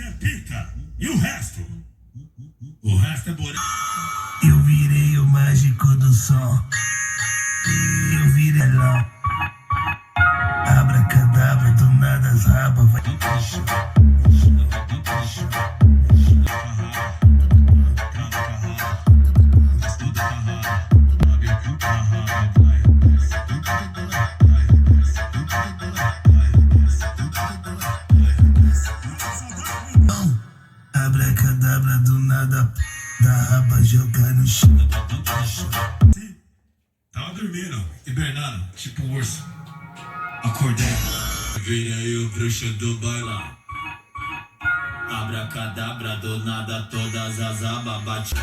é pica. E o resto? O resto é bonito. Eu virei o mágico do som. Eu virei lá. Abracadabra, do nada as rabas vai. Abracadabra, do nada da raba jogar no chão. Tava dormindo, hibernando, tipo um urso. Acordei. Vem aí o bruxo do bailão. Abracadabra, do nada todas as abas bate.